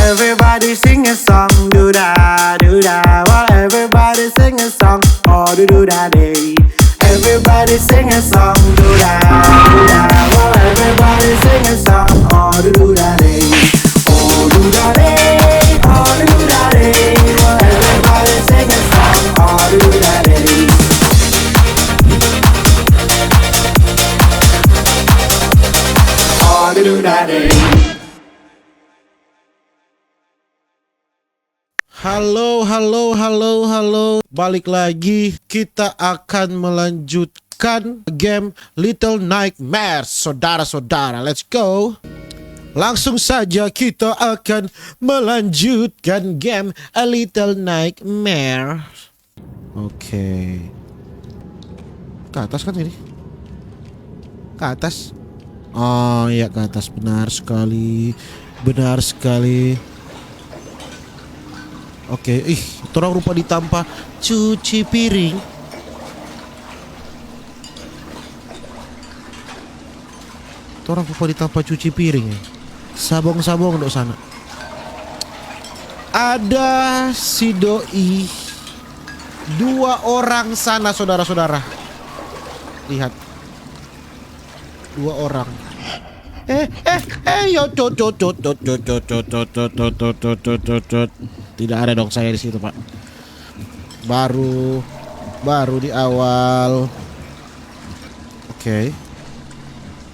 Everybody sing a song, do da, do da. While everybody sing a song, oh do da day. Everybody sing a song, do da, do da. While everybody sing a song, oh do da day. Oh do da day, oh do da day. While everybody sing a song, oh do da day. Oh do da day. Halo. Balik lagi, kita akan melanjutkan game Little Nightmares, saudara-saudara. Let's go. Langsung saja kita akan melanjutkan game A Little Nightmare. Oke. Ke atas kan ini? Ke atas? Oh iya, ke atas. Benar sekali. Oke, orang rupa ditampa cuci piring. Orang rupa ditampa cuci piring ya. Sabong dok sana. Ada si doi. 2 orang sana, saudara-saudara. Lihat. 2 orang. Yo cot. Tidak ada dong saya di situ, Pak. Baru di awal. Oke.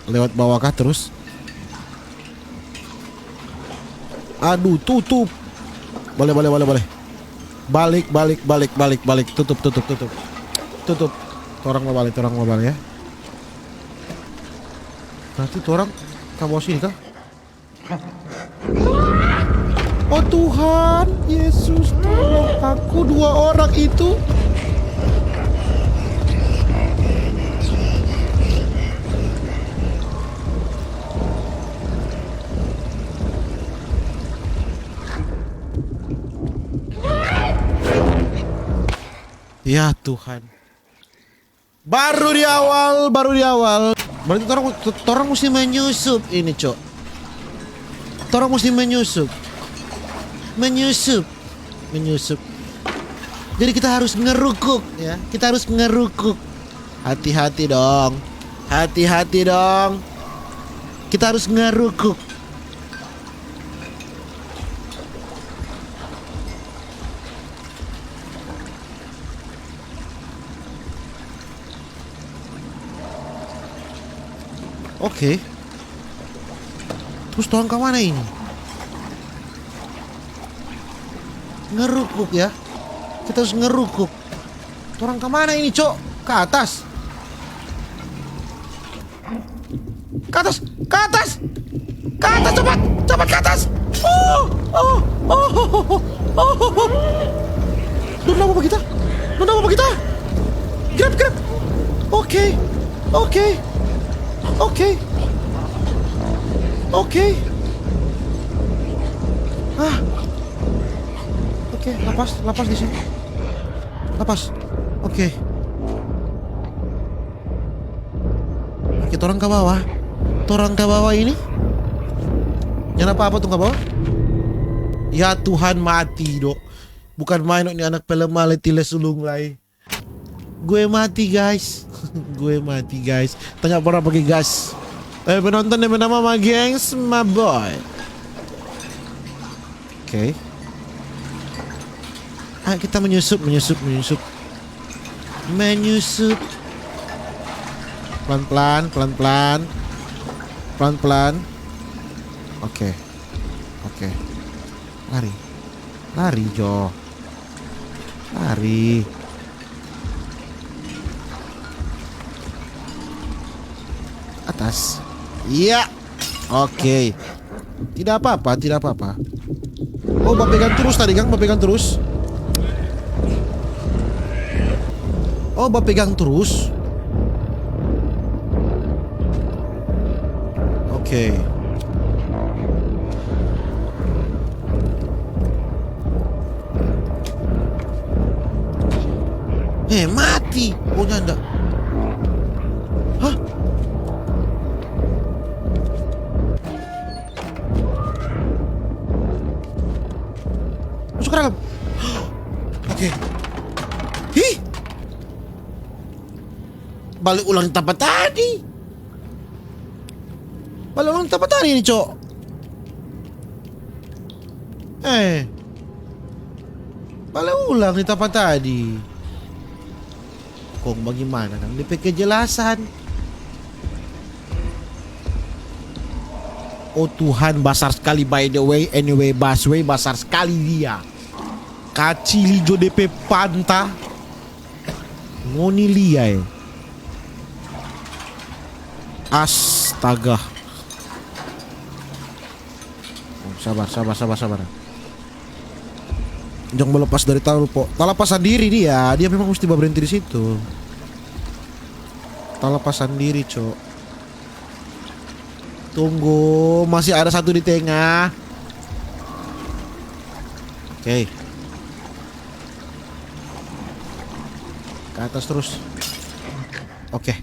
Lewat bawahkah terus? Aduh, tutup. Boleh. Balik. Tutup. Orang mau balik ya. Berarti orang kamu sini kah? Oh Tuhan, Yesus tolong aku, 2 orang itu. Ya Tuhan. Baru di awal. Berarti orang mesti menyusup ini, Cok. Orang mesti menyusup. Jadi kita harus ngerukuk ya. Hati-hati dong. Kita harus ngerukuk. Oke. Terus tolong ke mana ini? Ngerukuk ya. Kita harus ngerukuk. Orang kemana ini, Cok? Ke atas. Cepat ke atas. Nunda apa kita? Grab. Oke. Oke, lapas di sini. Oke. Kita orang ke bawah. Ini. Yang apa tuh ke bawah? Ya Tuhan, mati dok. Bukan main ini anak pelemah letile sulung lai. Gue mati guys. Tanya pernah pakai gas. Penonton yang bernama Ma Gengs, my boy. Oke. Ayo kita menyusup. Pelan-pelan. Oke. Lari, Jo. Lari. Atas. Iya. Oke. Tidak apa-apa. Oh, pegang terus tadi, Kang. Pegang terus. Oke. Mati. Oh, nyanda. Hah? masuk ke dalam. Oke. Hi. Balik ulang tempat tadi. Balik ulang tempat tadi nih, Cok. Balik ulang di tempat tadi. Kok bagaimana kan? DP kejelasan. Oh Tuhan, besar sekali by the way. Anyway, busway besar sekali dia. Kacil hijau DP panta. Ngoni liai. Astaga. Oh, sabar. Jangan melepas dari tahu po. Tak lepas sendiri dia. Dia memang mesti berhenti di situ. Tak lepas sendiri, Cok. Tunggu, masih ada satu di tengah. Oke. Ke atas terus. Oke.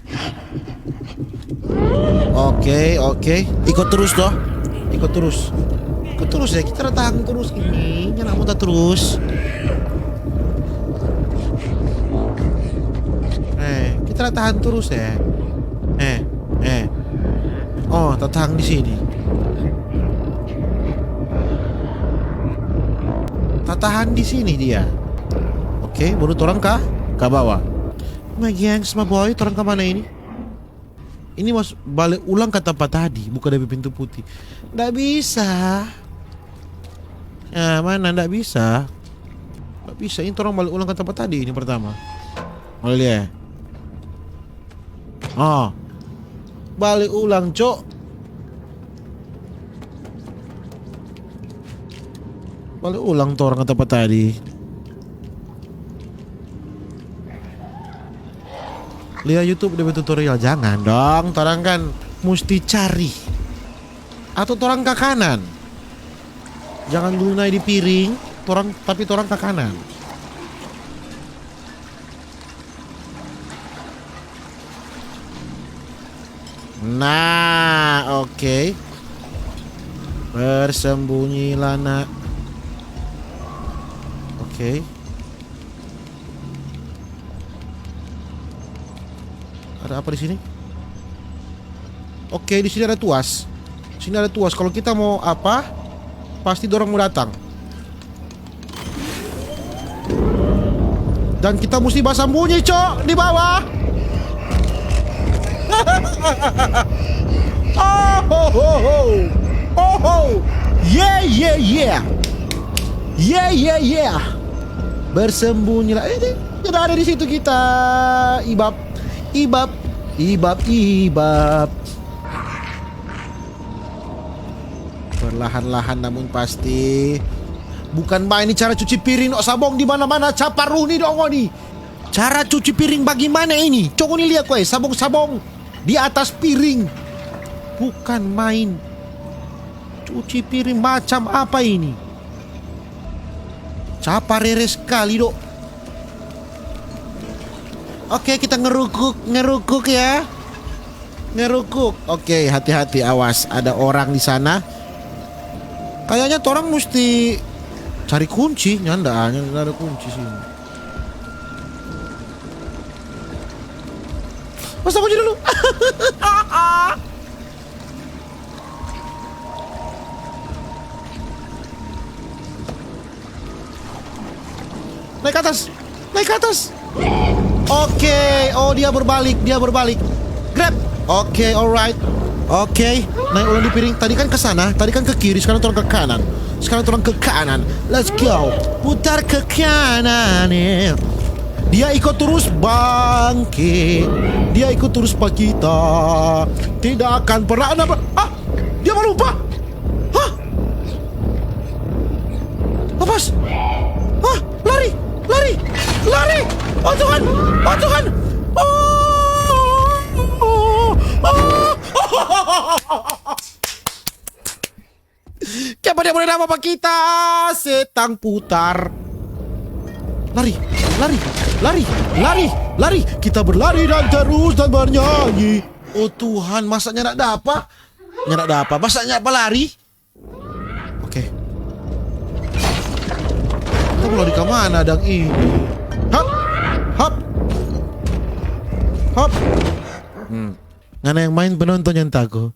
Ikut terus toh. Ikut terus ya. Kita tahan terus ini. Jangan mudah terus. Kita tahan terus ya. Oh, tahan di sini. Tahan di sini dia. Oke, baru orang ke bawah. My gengs, my boy, orang ke mana ini? Ini mas balik ulang ke tempat tadi, bukan dari pintu putih. Nggak bisa. Ya, mana nggak bisa. Nggak bisa, ini orang balik ulang ke tempat tadi ini pertama. Mau lihat. Oh. Balik ulang, Cok. Balik ulang tuh orang ke tempat tadi. Lihat YouTube dia tutorial. Jangan dong, torang kan mesti cari. Atau torang ke kanan. Jangan dulu naik di piring, tapi torang ke kanan. Nah, oke. Bersembunyilah, nak. Oke. Ada apa di sini? Oke, di sini ada tuas. Sini ada tuas. Kalau kita mau apa, pasti dorong mau datang. Dan kita mesti bersembunyi, Cok, di bawah. Yeah. Bersembunyilah. Kita ada di situ kita. Ibab. Perlahan-lahan namun pasti. Bukan main ini cara cuci piring no sabong di mana-mana caparuh nih dong nih. Cara cuci piring bagaimana ini? Coba nih lihat kowe, sabong-sabong di atas piring. Bukan main. Cuci piring macam apa ini? Caparere sekali, Dok. Oke, kita ngerukuk ya. Ngerukuk. Oke, hati-hati, awas. Ada orang di sana. Kayaknya orang mesti cari kunci. Nyanda ada kunci sih. Masa kunci dulu. Naik ke atas. Oke, oh dia berbalik. Grab. Oke, alright. Oke, naik ulang di piring. Tadi kan ke sana, tadi kan ke kiri, sekarang turun ke kanan. Let's go. Putar ke kanan. Dia ikut terus bangkit. Dia ikut terus pak kita. Tidak akan pernah ada. Dia mau lupa. Lepas. Lari. Oh Tuhan. Siapa dia boleh nama apa kita? Setang putar. Lari. Kita berlari dan terus dan bernyanyi. Oh Tuhan, masanya nak ada apa? Masanya apa lari? Oke. mau lari ke mana dang ini? Hop, hop, hop. Ngana yang main penonton yang tago.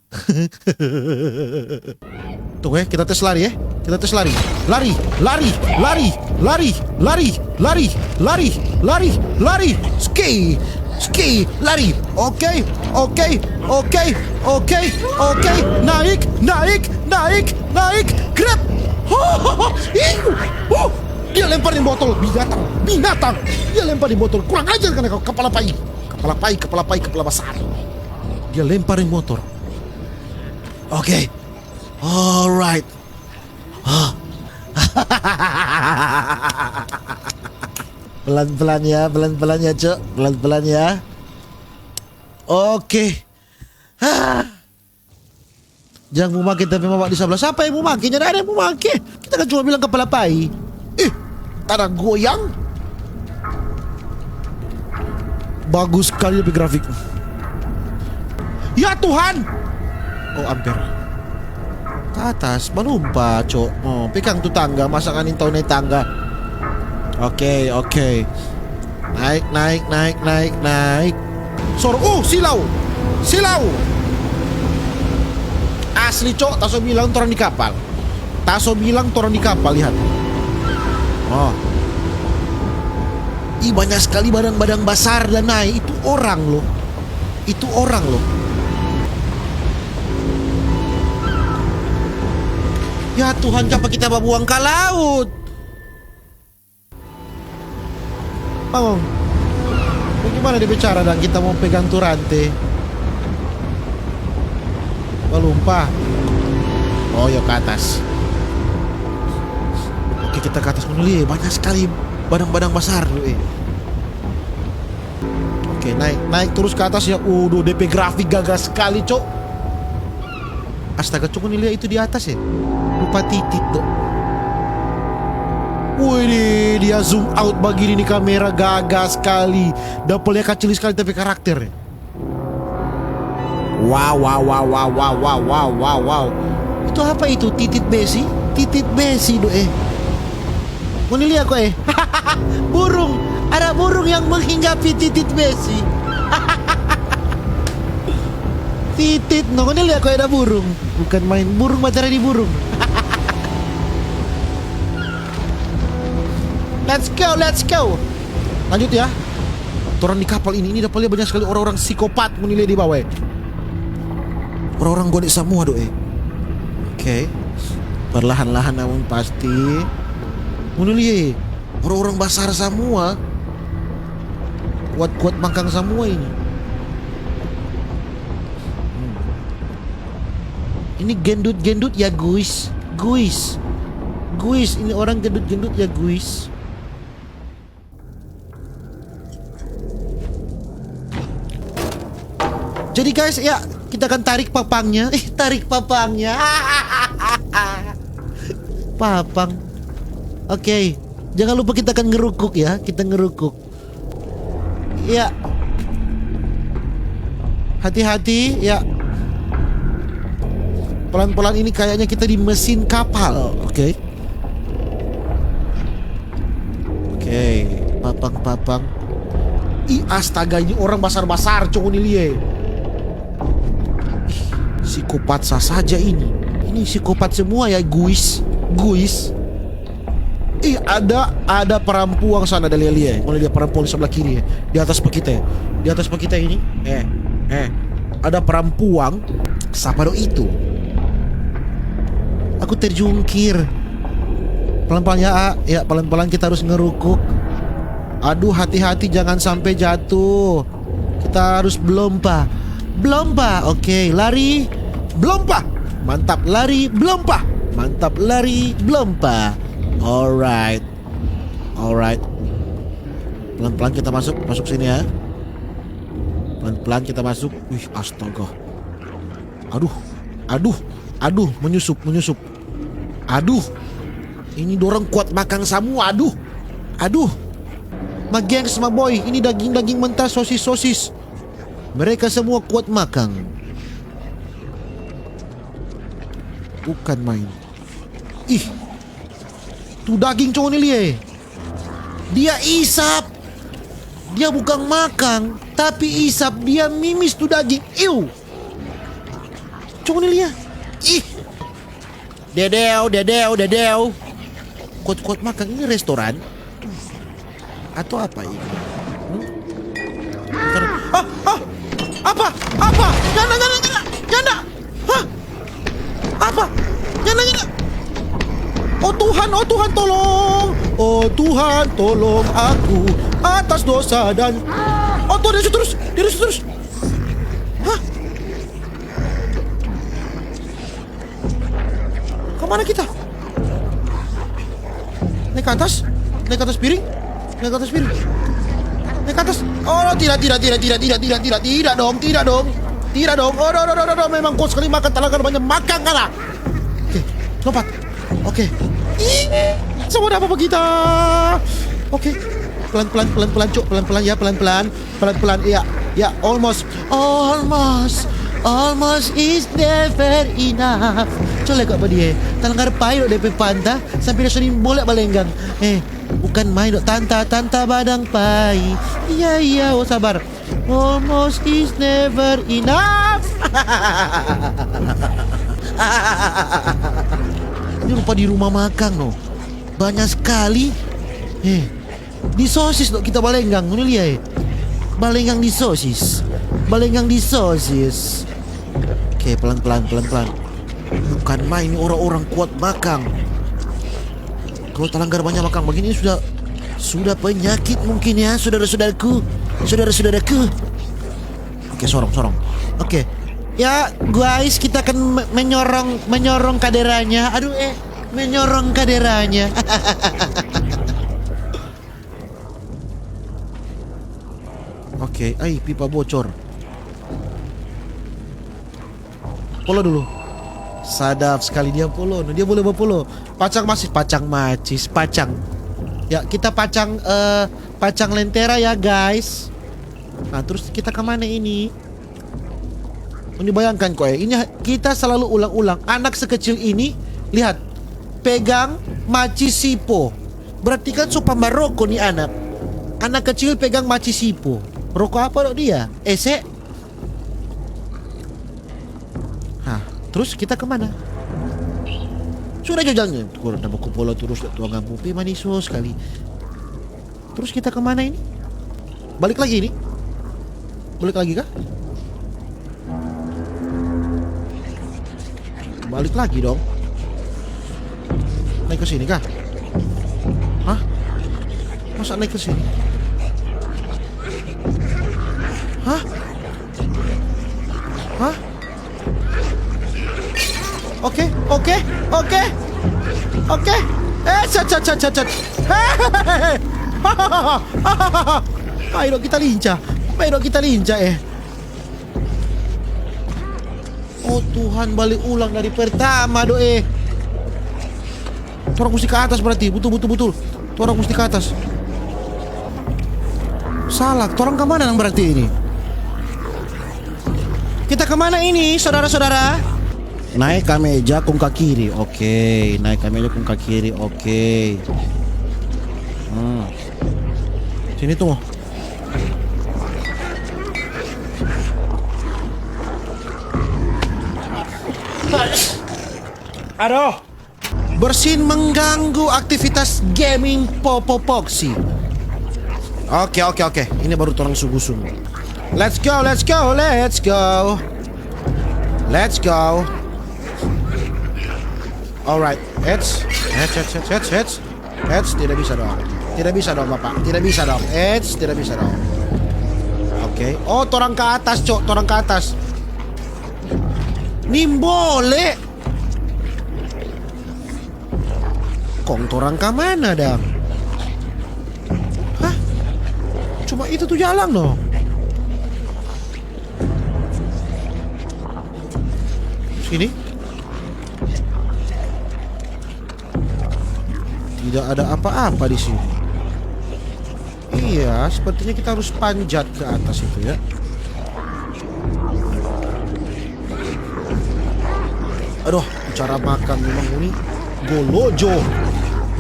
Tuh kita tes lari ya. Kita tes lari. Lari, lari, lari, lari, lari, lari, lari, lari, lari. Ski, ski, lari. Oke, oke, oke, oke, oke. Naik, naik, naik, naik. Grab. Dia lemparin botol. Binatang, binatang. Dia lemparin botol. Kurang ajar kan kau, kepala pai. Kepala pai, kepala pai, kepala besar. Dia lemparin motor. Oke. Alright. Pelan-pelan ya, pelan-pelan ya, Cok. Pelan-pelan ya. Oke. Jangan mau makin tapi mama di sebelah. Siapa yang mau makin? Jangan ada yang mau makin. Kita kan cuma bilang kepala pai. Tanah goyang. Bagus sekali lebih grafik. Ya Tuhan. Oh ampere. Ke atas melompat, Cok. Oh, pegang tuh tangga, masakan intau naik tangga. Oke, oke. Naik, naik, naik, naik, naik. Soro, silau. Silau. Asli, Cok, Taso bilang orang di kapal. Taso bilang orang di kapal, lihat. Oh. Banyak sekali barang-barang besar dan naik. Itu orang loh. Itu orang loh. Ya Tuhan, kenapa kita buang ke laut? Bangun. Bagaimana dia bicara dan kita mau pegang tuh rantai? Lupa. Oh ya ke atas. Oke kita ke atas menuli. Banyak sekali barang-barang besar loh. Oke naik terus ke atas ya. Udah DP grafik gagas sekali, Cok. Astaga, Cok, ini lihat itu di atas ya. Lupa titik tuh. Wih, dia zoom out begini nih kamera, gagas sekali. Dapelnya kecil sekali tapi karakternya. Wow, wow, wow, wow, wow, wow, wow, wow, wow. Itu apa itu? Titit besi? Titit besi doh Mau lihat kok burung. Ada burung yang menghinggapi titit besi. Titit, no, ini lihat kok ada burung. Bukan main burung, bicara di burung. Let's go, let's go. Lanjut ya. Orang di kapal ini dapat lihat banyak sekali orang-orang psikopat menilai di bawah. Orang-orang godek semua doe. Oke. Perlahan-lahan namun pasti. Menilai orang-orang besar semua. Kuat-kuat mangkang semua ini. Ini gendut-gendut ya guys. Guys. Guys, ini orang gendut-gendut ya guys. Jadi guys, ya kita akan tarik papangnya. Tarik papangnya. Papang. Oke. Jangan lupa kita akan ngerukuk ya. Kita ngerukuk. Ya. Hati-hati ya. Pelan-pelan ini kayaknya kita di mesin kapal. Oke. Oke. Papang-papang. Astaga, ini orang basar-basar cowok ini liye. Psikopat saja ini. Ini psikopat semua ya guys. Guys. Ada perempuan sana dari liye. Mulai dia perempuan di sebelah kiri ya. Di atas pak kita. Di atas pak kita ini. Ada perempuan. Siapa do itu? Aku terjungkir. Pelan-pelan ya, pelan-pelan kita harus ngerukuk. Aduh, hati-hati jangan sampai jatuh. Kita harus belompa. Belompa, oke, lari. Belompa. Mantap, lari, belompa. Mantap, lari, belompa. Alright. Alright. Pelan-pelan kita masuk sini ya. Pelan-pelan kita masuk. Wih, astaga. Aduh, menyusup. Aduh, ini dorong kuat makan semua. Aduh, mageng sama boy. Ini daging mentah, sosis. Mereka semua kuat makan. Bukan main. Tuh daging cowok ini liye. Dia isap. Dia bukan makan, tapi isap. Dia mimis tuh daging. Iu. Coba nih lihat. Ih. Dedeo. Kuat-kuat makan. Ini restoran atau apa ini? Apa? Janda. Hah? Apa? Janda. Oh Tuhan tolong. Oh Tuhan tolong aku atas dosa dan... Oh tuh dia terus. Hah? Kemana kita? Naik ke atas piring. Naik ke atas. Oh tidak dong. Oh, memang kuat sekali makan, talaga banyak makan kalah. Oke, lompat. Oke. Semua apa kita? Oke. Pelan-pelan, Cuk. Pelan-pelan ya, pelan-pelan. Ya, almost is never enough. Coba kau dia. Talanggar payo DP panta sampai dia sering boleh balenggang. Bukan main dok, tanta badang pai. Iya, oh sabar. Almost is never enough. Ini rupa di rumah makan no. Banyak sekali. Di sosis dok kita balenggang. Ini lihat. Balenggang di sosis. Oke, pelan-pelan. Bukan main, orang-orang kuat makan. Kalau talanggar banyak makan begini sudah penyakit mungkin ya, saudara-saudaraku. Oke, sorong. Oke. Ya, guys, kita akan menyorong kaderanya. Menyorong kaderanya. Oke, pipa bocor. Polo dulu. Sadap sekali dia polo. Dia boleh berpolo. Pacang macis. Ya, kita pacang lentera ya, guys. Nah, terus kita kemana ini? Ini bayangkan kok ya. Ini kita selalu ulang-ulang. Anak sekecil ini, lihat. Pegang macis sipo. Berarti kan sopa Maroko nih anak. Anak kecil pegang macis sipo. Rokok apa dok dia? Ese? Terus kita kemana? Sudah jajalnya. Kurang nama kupola terus tuang ngamupi maniso sekali. Terus kita kemana ini? Balik lagi ini? Balik lagi kah? Balik lagi dong. Naik ke sini kah? Hah? Masa naik ke sini? Hah? Oke. Cat. Ayo kita lincah. Oh Tuhan, balik ulang dari pertama doe. Torang mesti ke atas berarti, betul. Torang mesti ke atas. Salah, torang kemana nang berarti ini? Kita kemana ini, saudara-saudara? Naik ke meja kung ke kiri. Oke. Sini tunggu. Aduh. Bersin mengganggu aktivitas gaming Popopoxy. Oke. Ini baru orang sungguh-sungguh. Let's go. Alright, heads. Tidak bisa dong bapak. Tidak bisa dong. Oke. Oh, torang ke atas, Cok. Nimbole. Kong torang ke mana dong? Hah? Cuma itu tuh jalan loh. Sini. Tidak ada apa-apa di sini. Iya, sepertinya kita harus panjat ke atas itu ya. Aduh, cara makan memang ini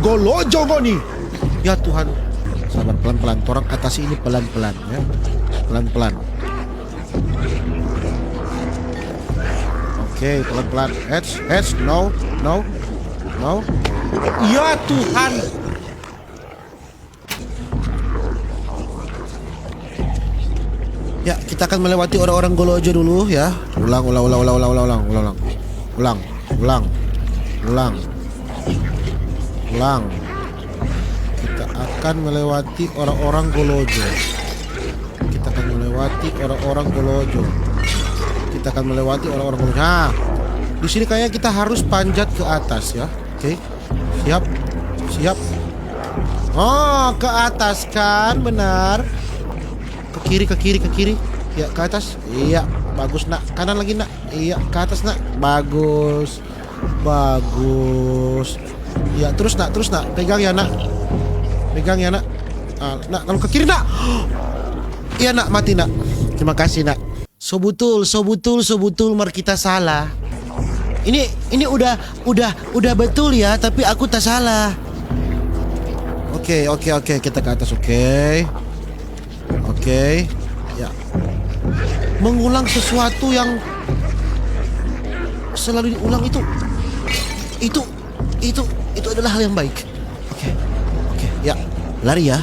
golojo kok nih. Ya Tuhan, Sabar, pelan-pelan. Torang atasi ini pelan-pelan ya. Pelan-pelan. Oke, pelan-pelan. Heads. No. Ya Tuhan. Ya, kita akan melewati orang-orang Golojo dulu ya. Ulang. Kita akan melewati orang-orang Golojo. Nah, di sini kayaknya kita harus panjat ke atas ya. Oke. Siap. Oh, ke atas kan, benar. Ke kiri. Ya, ke atas. Iya, bagus nak. Kanan lagi nak. Iya, ke atas nak. Bagus. Ya, terus nak. Pegang ya nak. Nak, kalau ke kiri nak. Iya nak, mati nak. Terima kasih nak. So betul, mari kita salah. Ini udah betul ya, tapi aku tak salah. Oke, kita ke atas, oke. Ya. Mengulang sesuatu yang selalu diulang itu adalah hal yang baik. Oke. Ya. Lari ya.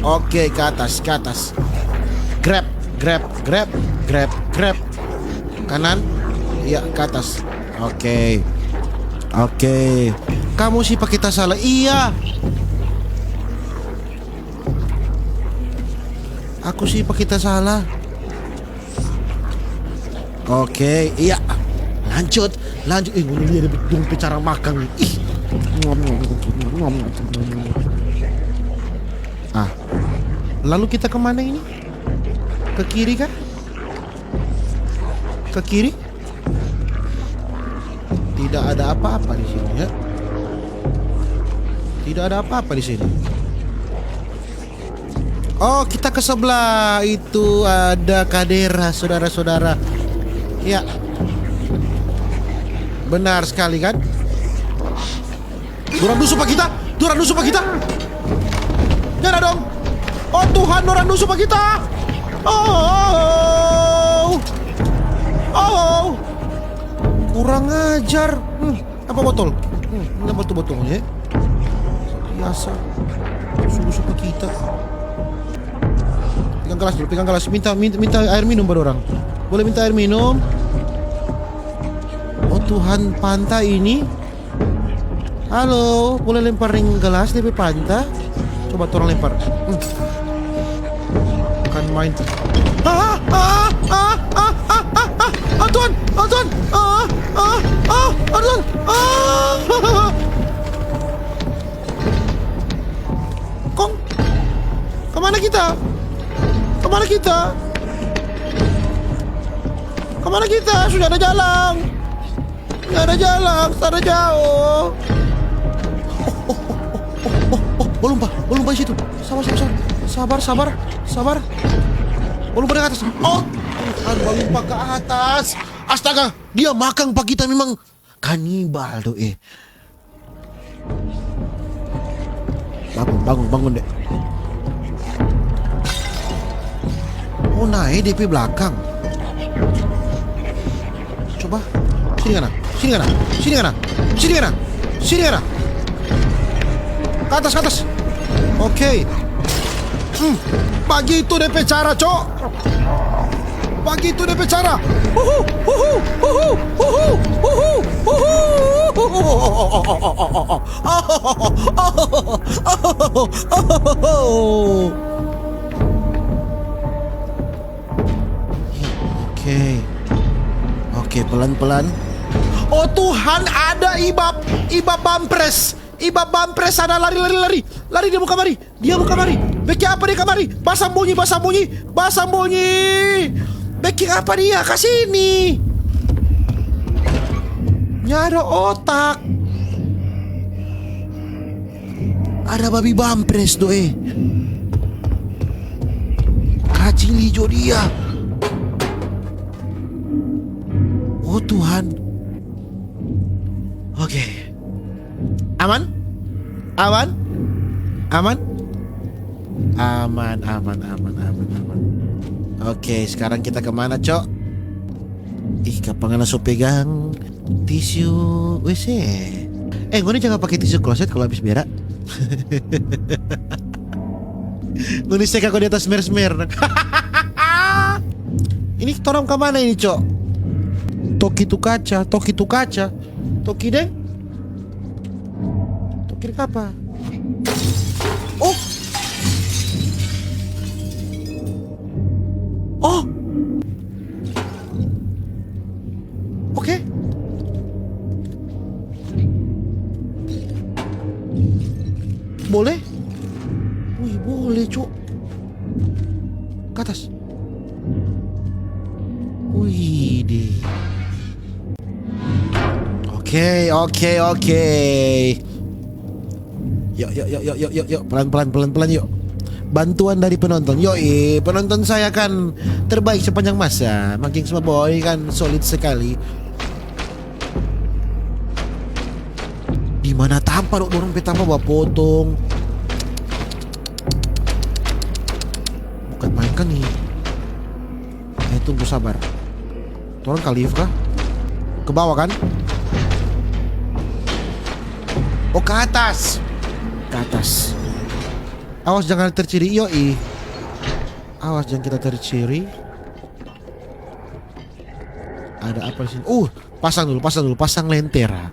Oke, ke atas. Grab. Kanan. Ya, ke atas. Oke. Kamu sih pakai tas salah. Iya. Aku sih pakai tas salah. Oke, iya. Lanjut. Ini dia dong bicara makan. Ih. Lalu kita kemana ini? Ke kiri kah? Ke kiri? Tidak ada apa-apa di sini ya. Oh, kita ke sebelah. Itu ada Kadera, saudara-saudara. Ya. Benar sekali kan? Dorang nusuk pak kita. Jangan dong. Oh Tuhan, dorang nusuk pak kita. Oh. Kurang ajar. Apa botol? Ini botolnya. Biasa. Nusuk pak kita. Pegang gelas. Minta air minum pada orang. Boleh minta air minum? Oh Tuhan, pantai ini. Halo, boleh lemparin gelas di pantai? Coba tolong lempar. Bukan main. Tuhan. Kong, kemana kita? Sudah ada jalan. Sana jauh. Lumpah situ. Sabar. Lumpah ke atas. Oh, Tuhan, lumpah ke atas. Astaga, dia makan pak kita memang kanibal tuh Bangun deh. Oh, naik DP belakang. Coba. Sini kanan. Ke atas. Oke. Bagi itu DP cara, Cok. Oke, pelan-pelan. Oh Tuhan, ada ibab bampres. Sana lari. Dia buka mari. Beki apa dia kamari? Basambunyi. Beki apa dia? Kasini. Nyada otak. Ada babi bampres doe. Kacing hijau dia. Oh Tuhan. Oke. Aman? Aman? Aman? Aman. Oke, sekarang kita kemana, Cok? Ih, kapan so pegang tisu WC? Gue nih jangan pakai tisu kloset kalau habis berak. Gue nih seka di atas smer. Ini torang kemana ini, Cok? Toki tu kaca. Toki deng. Toki apa? Oh. Oke. Boleh? Wih, boleh, Cuk. Ke atas. Wih, deh. Oke. Yuk. Pelan-pelan yuk. Bantuan dari penonton. Yoi, penonton saya kan terbaik sepanjang masa. Makin semua boy kan solid sekali. Di mana tanpa dorong petama bawa potong. Bukan main kan nih. Tunggu sabar. Turun kalif kah? Ke bawah kan? Oh, ke atas. Awas jangan terciri. Yoi. Awas jangan kita terciri. Ada apa di sini? Pasang lentera.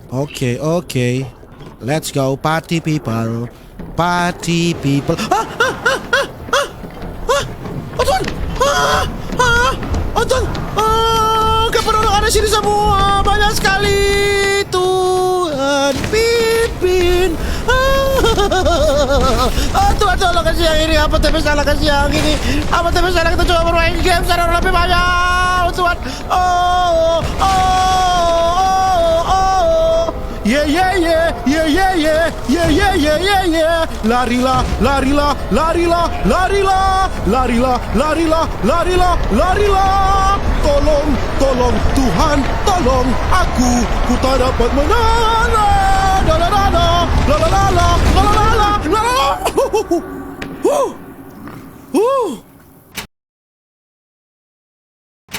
Oke. Let's go party people. Tuhan. Kepenonton ada sini semua. Banyak sekali. Tuhan pimpin. Tuhan tolong kasih yang ini. Apa tapi salah kasih yang ini? Apa tapi salah kita coba bermain game secara lebih banyak. Tuhan. Yeah. Larilah. Tolong Tuhan, tolong aku. Ku tak dapat menang. La.